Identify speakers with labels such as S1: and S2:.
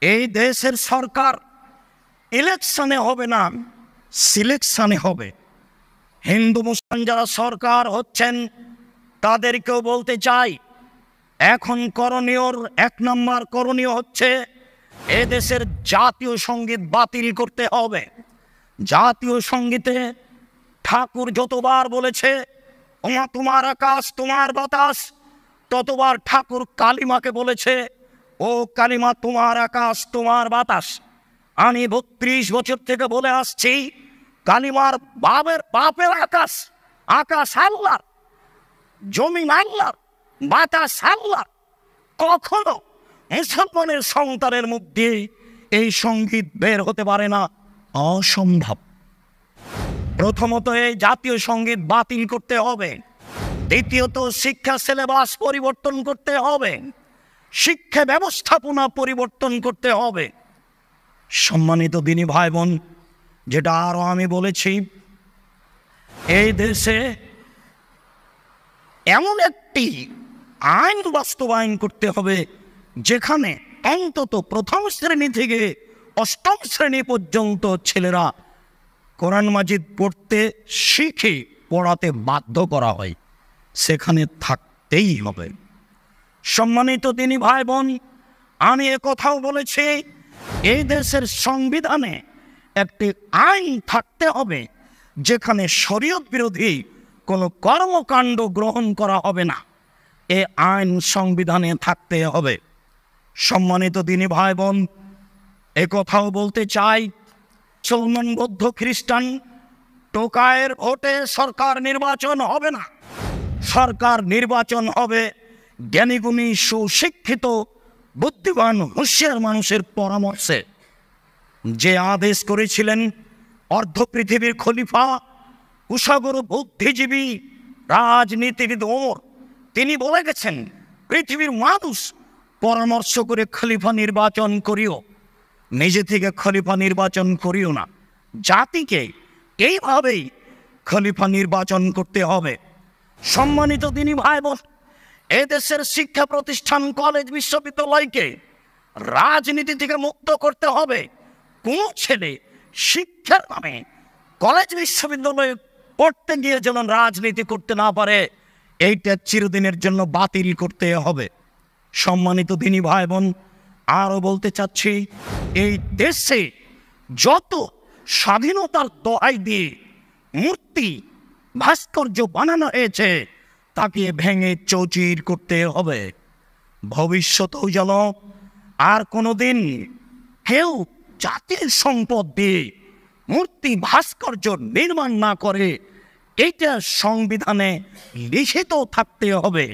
S1: এই দেশের সরকার ইলেকশনে হবে না, সিলেকশনে হবে। হিন্দু মুসলমান যারা সরকার হচ্ছেন তাদেরকেও বলতে চাই, এখন এক নম্বর করণীয় হচ্ছে এদেশের জাতীয় সঙ্গীত বাতিল করতে হবে। জাতীয় সঙ্গীতে ঠাকুর যতবার বলেছে ওমা তোমার আকাশ তোমার বাতাস, ততবার ঠাকুর কালিমাকে বলেছে ও কালিমা তোমার আকাশ তোমার বাতাস। আমি ৩২ বছর থেকে বলে আসছি কালিমার বাপের আকাশ, আকাশ আল্লাহর, জমিন আল্লাহর, বাতাস আল্লাহর। কখনো মুসলমানের সন্তানের মুখ দিয়ে এই সঙ্গীত বের হতে পারে না, অসম্ভব। প্রথমত এই জাতীয় সঙ্গীত বাতিল করতে হবে। দ্বিতীয়ত শিক্ষা সিলেবাস পরিবর্তন করতে হবে, শিক্ষা ব্যবস্থাপনা পরিবর্তন করতে হবে। সম্মানিত দিনী ভাই বোন, যেটা আরো আমি বলেছি, এই দেশে এমন একটি আইন বাস্তবায়ন করতে হবে যেখানে অন্তত প্রথম শ্রেণী থেকে অষ্টম শ্রেণী পর্যন্ত ছেলেরা কোরআন মাজিদ পড়তে শিখে পড়াতে বাধ্য করা হয়, সেখানে থাকতেই হবে। সম্মানিত দিনী ভাই বোন, আমি কথাও বলেছি এই দেশের সংবিধানে একটি আইন থাকতে হবে যেখানে শরীয়ত বিরোধী কোনো কর্মকাণ্ড গ্রহণ করা হবে না, এ আইন সংবিধানে থাকতে হবে। সম্মানিত দিনী ভাই বোন, কথাও বলতে চাই, মুসলমান বৌদ্ধ খ্রিস্টান টোকায়ের ভোটে সরকার নির্বাচন হবে না। সরকার নির্বাচন হবে জ্ঞানীগুণী সুশিক্ষিত বুদ্ধিমান হুঁশিয়ার মানুষের পরামর্শে। যে আদেশ করেছিলেন অর্ধ পৃথিবীর খলিফা কুশাগর বুদ্ধিজীবী রাজনীতিবিদ ওমর, তিনি বলে গেছেন পৃথিবীর মানুষ পরামর্শ করে খলিফা নির্বাচন করিও, নিজে থেকে খলিফা নির্বাচন করিও না। জাতিকে এইভাবেই খলিফা নির্বাচন করতে হবে। সম্মানিত দিনী ভাই বোন, এদেশের শিক্ষা প্রতিষ্ঠান কলেজ বিশ্ববিদ্যালয়কে রাজনীতি থেকে মুক্ত করতে হবে। কোন ছেলে শিক্ষার নামে কলেজ বিশ্ববিদ্যালয়ে পড়তে গিয়ে যেন রাজনীতি করতে না পারে, এইটা চিরদিনের জন্য বাতিল করতে হবে। সম্মানিত দিনী ভাই বোন, আরো বলতে চাচ্ছি, এই দেশে যত স্বাধীনতার দোহাই দিয়ে মূর্তি ভাস্কর্য বানানো হয়েছে তাকে ভেঙে চৌচির করতে হবে। ভবিষ্যতেও যেন আর কোনোদিন কেউ জাতির সম্পদ দিয়ে মূর্তি ভাস্কর্য নির্মাণ না করে, এইটা সংবিধানে লিখিত থাকতে হবে।